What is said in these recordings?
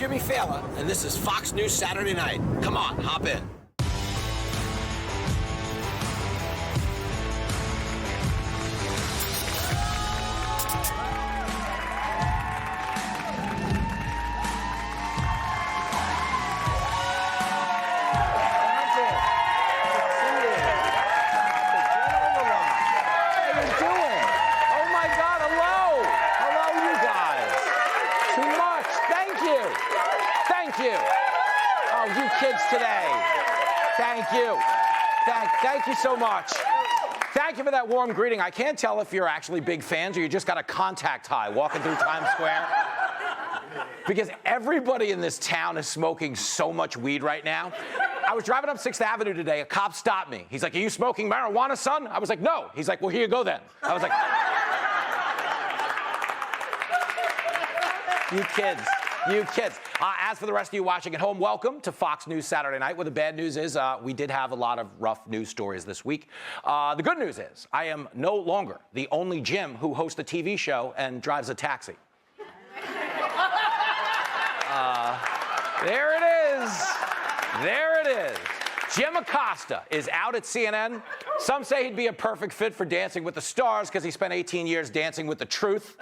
Jimmy Failla, and this is Fox News Saturday Night. Come on, hop in. Today. Thank you. Thank you so much. Thank you for that warm greeting. I can't tell if you're actually big fans or you just got a contact high walking through Times Square. Because everybody in this town is smoking so much weed right now. I was driving up 6th Avenue today. A cop stopped me. He's like, "Are you smoking marijuana, son?" I was like, "No." He's like, "Well, here you go then." I was like, you kids. You kids. As for the rest of you watching at home, welcome to Fox News Saturday Night. Well, the bad news is we did have a lot of rough news stories this week. The good news is I am no longer the only Jim who hosts a TV show and drives a taxi. There it is. There it is. Jim Acosta is out at CNN. Some say he'd be a perfect fit for Dancing with the Stars because he spent 18 years dancing with the truth.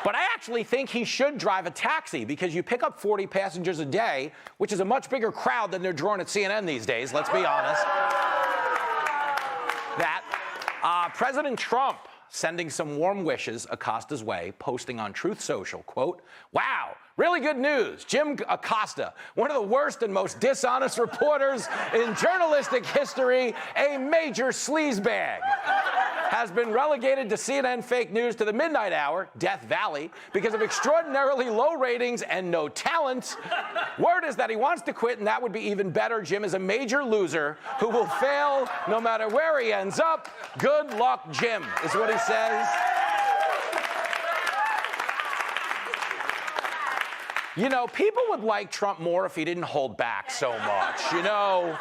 But I actually think he should drive a taxi because you pick up 40 passengers a day, which is a much bigger crowd than they're drawing at CNN these days, let's be honest. President Trump sending some warm wishes Acosta's way, posting on Truth Social, quote, "Wow, really good news. Jim Acosta, one of the worst and most dishonest reporters in journalistic history, a major sleazebag, has been relegated to CNN fake news to the midnight hour, Death Valley, because of extraordinarily low ratings and no talent. Word is that he wants to quit, and that would be even better. Jim is a major loser who will fail no matter where he ends up. Good luck, Jim," is what he says. You know, people would like Trump more if he didn't hold back so much, you know?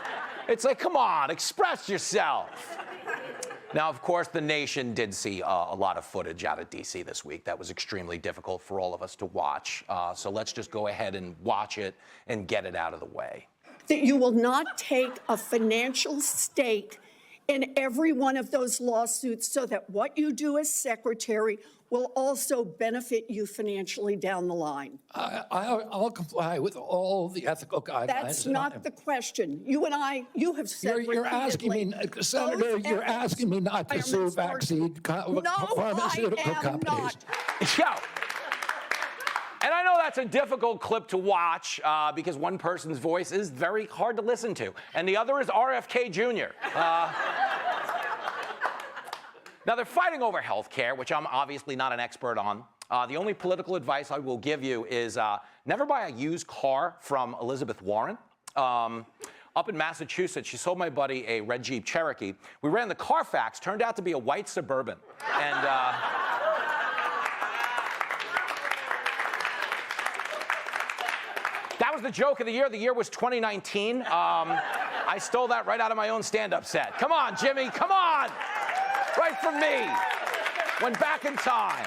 It's like, come on, express yourself. Now, of course, the nation did see a lot of footage out of D.C. this week that was extremely difficult for all of us to watch. So let's just go ahead and watch it and get it out of the way. That you will not take a financial stake in every one of those lawsuits so that what you do as secretary will also benefit you financially down the line. I'll comply with all the ethical guidelines. That's not the question. You and I, you have said You're asking me, Senator, you're asking me not to sue vaccine pharmaceutical companies. Yo. And I know that's a difficult clip to watch because one person's voice is very hard to listen to, and the other is RFK Jr. Now, they're fighting over health care, which I'm obviously not an expert on. The only political advice I will give you is never buy a used car from Elizabeth Warren. Up in Massachusetts, she sold my buddy a red Jeep Cherokee. We ran the Carfax, turned out to be a white Suburban. And that was the joke of the year. The year was 2019. I stole that right out of my own stand-up set. Come on, Jimmy, come on! Right from me. Went back in time.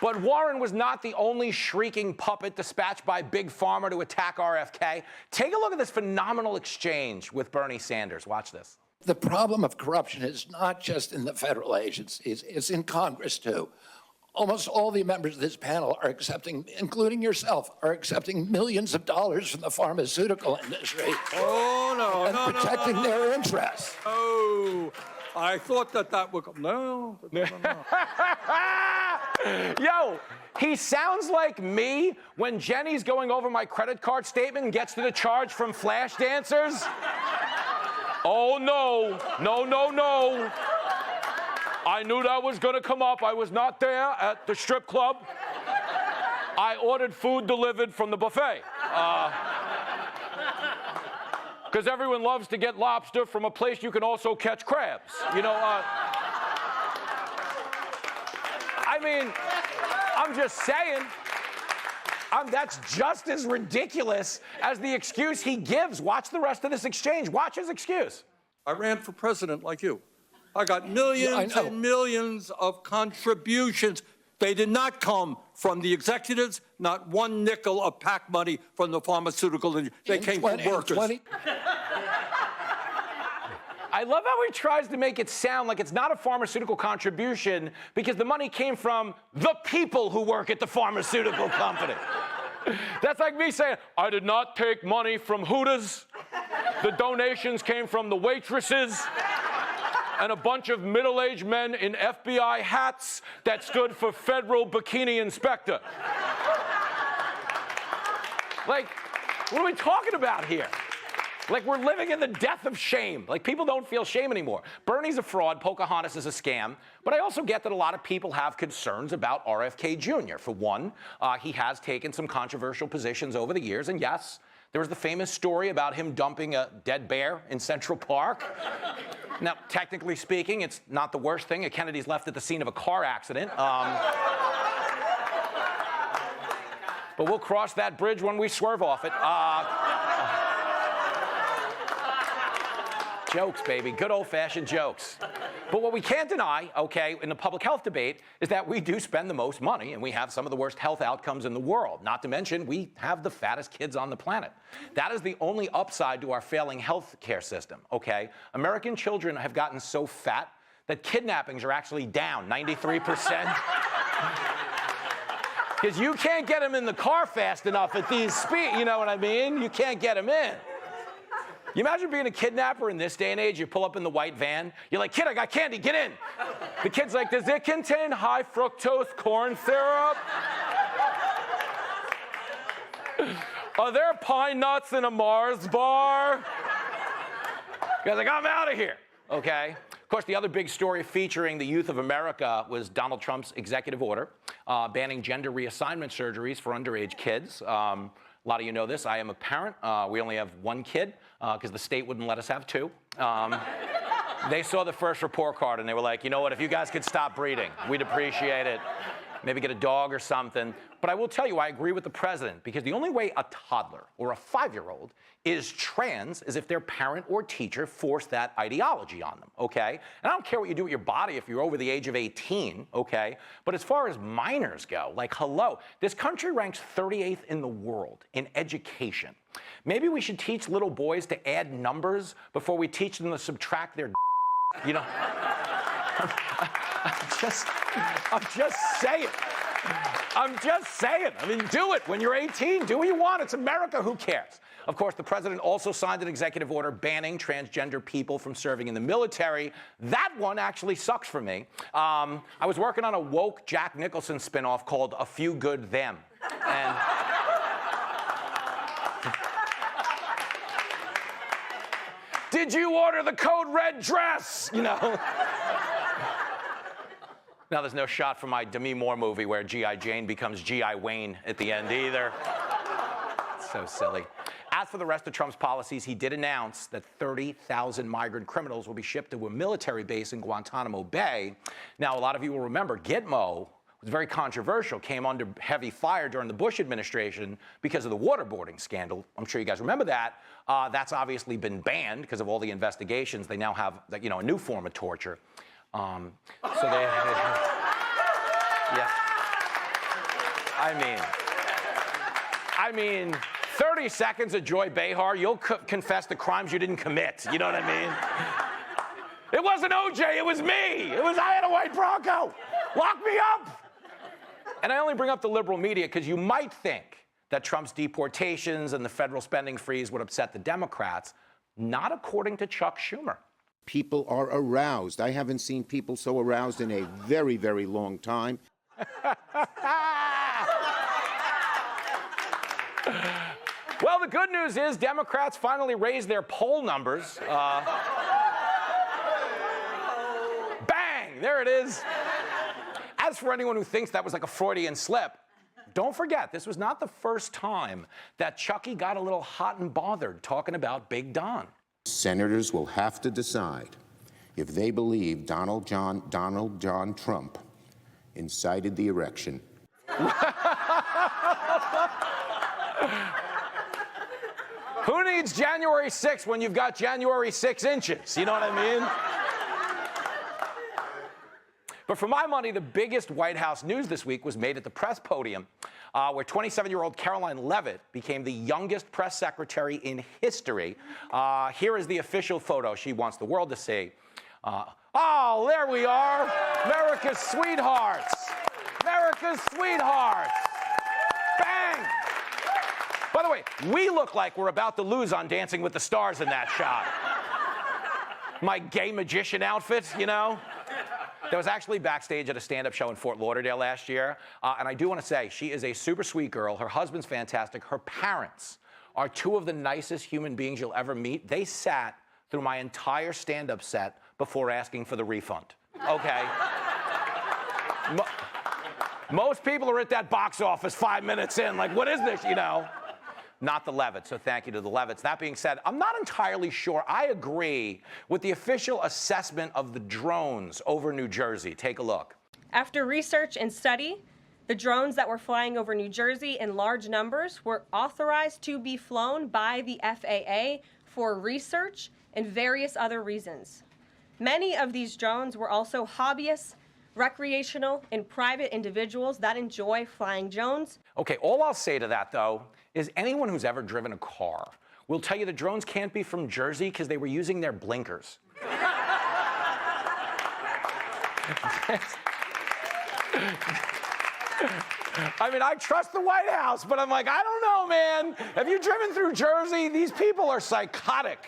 But Warren was not the only shrieking puppet dispatched by Big Pharma to attack RFK. Take a look at this phenomenal exchange with Bernie Sanders. Watch this. The problem of corruption is not just in the federal agencies, it's in Congress too. Almost all the members of this panel are accepting, including yourself, are accepting millions of dollars from the pharmaceutical industry. Oh, no, and protecting their interests. Oh, I thought that would come. No. Yo, he sounds like me when Jenny's going over my credit card statement and gets to the charge from flash dancers. Oh, no. I knew that was going to come up. I was not there at the strip club. I ordered food delivered from the buffet. Because everyone loves to get lobster from a place you can also catch crabs. You know, I mean, I'm just saying, that's just as ridiculous as the excuse he gives. Watch the rest of this exchange. Watch his excuse. I ran for president like you. I got millions and millions of contributions. They did not come from the executives, not one nickel of PAC money from the pharmaceutical industry. They came from workers. I love how he tries to make it sound like it's not a pharmaceutical contribution because the money came from the people who work at the pharmaceutical company. That's like me saying, I did not take money from Hooters. The donations came from the waitresses and a bunch of middle-aged men in FBI hats that stood for Federal Bikini Inspector. Like, what are we talking about here? Like, we're living in the death of shame. Like, people don't feel shame anymore. Bernie's a fraud. Pocahontas is a scam. But I also get that a lot of people have concerns about RFK Jr. For one, he has taken some controversial positions over the years. And yes, there was the famous story about him dumping a dead bear in Central Park. Now, technically speaking, it's not the worst thing. A Kennedy's left at the scene of a car accident. But we'll cross that bridge when we swerve off it. Jokes, baby. Good old-fashioned jokes. But what we can't deny, okay, in the public health debate is that we do spend the most money and we have some of the worst health outcomes in the world. Not to mention, we have the fattest kids on the planet. That is the only upside to our failing health care system, okay? American children have gotten so fat that kidnappings are actually down 93%. Because you can't get them in the car fast enough at these speeds, you know what I mean? You can't get them in. You imagine being a kidnapper in this day and age, you pull up in the white van, you're like, kid, I got candy, get in. The kid's like, does it contain high fructose corn syrup? Are there pine nuts in a Mars bar? Guy's like, I'm out of here, okay? Of course, the other big story featuring the youth of America was Donald Trump's executive order banning gender reassignment surgeries for underage kids. A lot of you know this. I am a parent. We only have one kid because the state wouldn't let us have two. They saw the first report card and they were like, you know what, if you guys could stop breeding, we'd appreciate it. Maybe get a dog or something. But I will tell you, I agree with the president because the only way a toddler or a 5-year-old is trans is if their parent or teacher forced that ideology on them, okay? And I don't care what you do with your body if you're over the age of 18, okay? But as far as minors go, like, hello, this country ranks 38th in the world in education. Maybe we should teach little boys to add numbers before we teach them to subtract their you know? I'm just saying. I'm just saying. I mean, do it. When you're 18, do what you want. It's America. Who cares? Of course, the president also signed an executive order banning transgender people from serving in the military. That one actually sucks for me. I was working on a woke Jack Nicholson spinoff called A Few Good Them. And did you order the code red dress? You know? Now, there's no shot from my Demi Moore movie where G.I. Jane becomes G.I. Wayne at the end either. So silly. As for the rest of Trump's policies, he did announce that 30,000 migrant criminals will be shipped to a military base in Guantanamo Bay. Now, a lot of you will remember Gitmo was very controversial, came under heavy fire during the Bush administration because of the waterboarding scandal. I'm sure you guys remember that. That's obviously been banned because of all the investigations. They now have, you know, a new form of torture. So they yeah. I mean, 30 seconds of Joy Behar, you'll confess the crimes you didn't commit. You know what I mean? It wasn't OJ, it was me. I had a white Bronco. Lock me up. And I only bring up the liberal media because you might think that Trump's deportations and the federal spending freeze would upset the Democrats. Not according to Chuck Schumer. People are aroused. I haven't seen people so aroused in a very, very long time. Well, the good news is Democrats finally raised their poll numbers. Bang! There it is. As for anyone who thinks that was like a Freudian slip, don't forget, this was not the first time that Chucky got a little hot and bothered talking about Big Don. Senators will have to decide if they believe Donald John Trump incited the erection. Who needs January 6th when you've got January 6 inches? You know what I mean? But for my money, the biggest White House news this week was made at the press podium, where 27-year-old Caroline Leavitt became the youngest press secretary in history. Here is the official photo she wants the world to see. Oh, there we are. America's sweethearts. America's sweethearts. Bang! By the way, we look like we're about to lose on Dancing with the Stars in that shot. My gay magician outfit, you know? That was actually backstage at a stand-up show in Fort Lauderdale last year. And I do want to say, she is a super sweet girl. Her husband's fantastic. Her parents are two of the nicest human beings you'll ever meet. They sat through my entire stand-up set before asking for the refund, okay? Most people are at that box office 5 minutes in, like, what is this, you know? Not the Levitts, so thank you to the Levitts. That being said, I'm not entirely sure I agree with the official assessment of the drones over New Jersey. Take a look. After research and study, the drones that were flying over New Jersey in large numbers were authorized to be flown by the FAA for research and various other reasons. Many of these drones were also hobbyists, recreational, and private individuals that enjoy flying drones. Okay, all I'll say to that, though, is anyone who's ever driven a car will tell you the drones can't be from Jersey because they were using their blinkers. I mean, I trust the White House, but I'm like, I don't know, man. Have you driven through Jersey? These people are psychotic.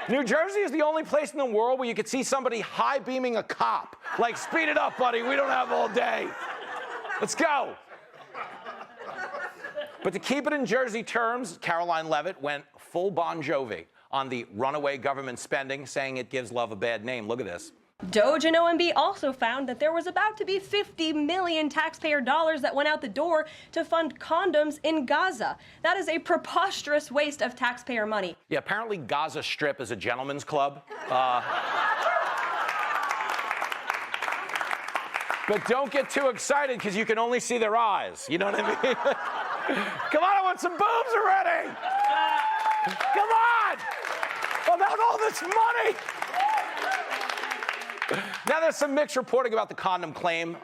New Jersey is the only place in the world where you could see somebody high-beaming a cop. Like, speed it up, buddy. We don't have all day. Let's go. But to keep it in Jersey terms, Caroline Leavitt went full Bon Jovi on the runaway government spending, saying it gives love a bad name. Look at this. DOJ and OMB also found that there was about to be 50 million taxpayer dollars that went out the door to fund condoms in Gaza. That is a preposterous waste of taxpayer money. Yeah, apparently Gaza Strip is a gentleman's club. But don't get too excited because you can only see their eyes. You know what I mean? Come on, I want some boobs already. Come on. About all this money. Now, there's some mixed reporting about the condom claim.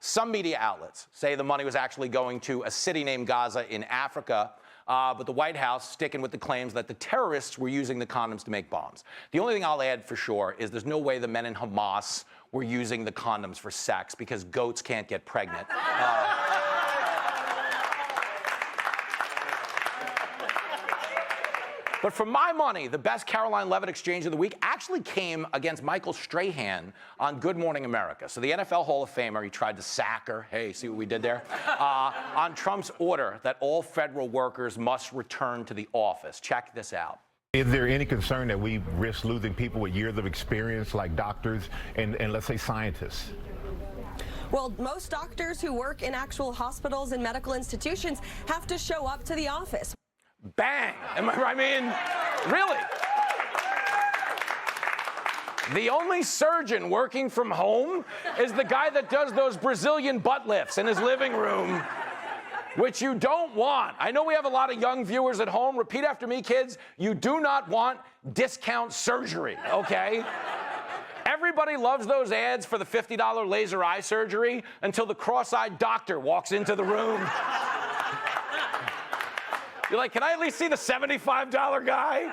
Some media outlets say the money was actually going to a city named Gaza in Africa, but the White House sticking with the claims that the terrorists were using the condoms to make bombs. The only thing I'll add for sure is there's no way the men in Hamas were using the condoms for sex because goats can't get pregnant. But for my money, the best Caroline Leavitt exchange of the week actually came against Michael Strahan on Good Morning America. So the NFL Hall of Famer, he tried to sack her. Hey, see what we did there? On Trump's order that all federal workers must return to the office. Check this out. Is there any concern that we risk losing people with years of experience like doctors and let's say scientists? Well, most doctors who work in actual hospitals and medical institutions have to show up to the office. Bang! I mean, really? The only surgeon working from home is the guy that does those Brazilian butt lifts in his living room, which you don't want. I know we have a lot of young viewers at home. Repeat after me, kids. You do not want discount surgery, okay? Everybody loves those ads for the $50 laser eye surgery until the cross-eyed doctor walks into the room. You're like, can I at least see the $75 guy?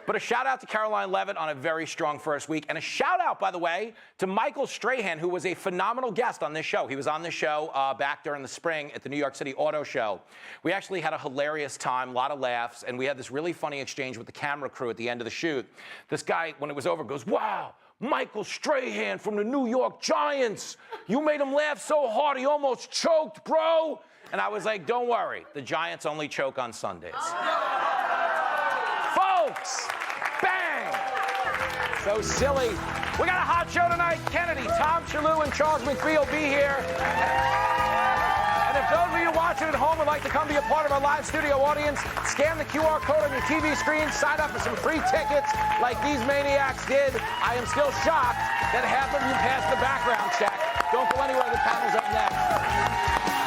But a shout out to Caroline Leavitt on a very strong first week. And a shout out, by the way, to Michael Strahan, who was a phenomenal guest on this show. He was on this show back during the spring at the New York City Auto Show. We actually had a hilarious time, a lot of laughs, and we had this really funny exchange with the camera crew at the end of the shoot. This guy, when it was over, goes, wow, Michael Strahan from the New York Giants. You made him laugh so hard he almost choked, bro. And I was like, don't worry, the Giants only choke on Sundays. Folks, bang! So silly. We got a hot show tonight. Kennedy, Tom Shalhoub, and Charles McPhee will be here. And if those of you watching at home would like to come be a part of our live studio audience, scan the QR code on your TV screen, sign up for some free tickets like these maniacs did. I am still shocked that half of you passed the background check. Don't go anywhere, the panel's up next.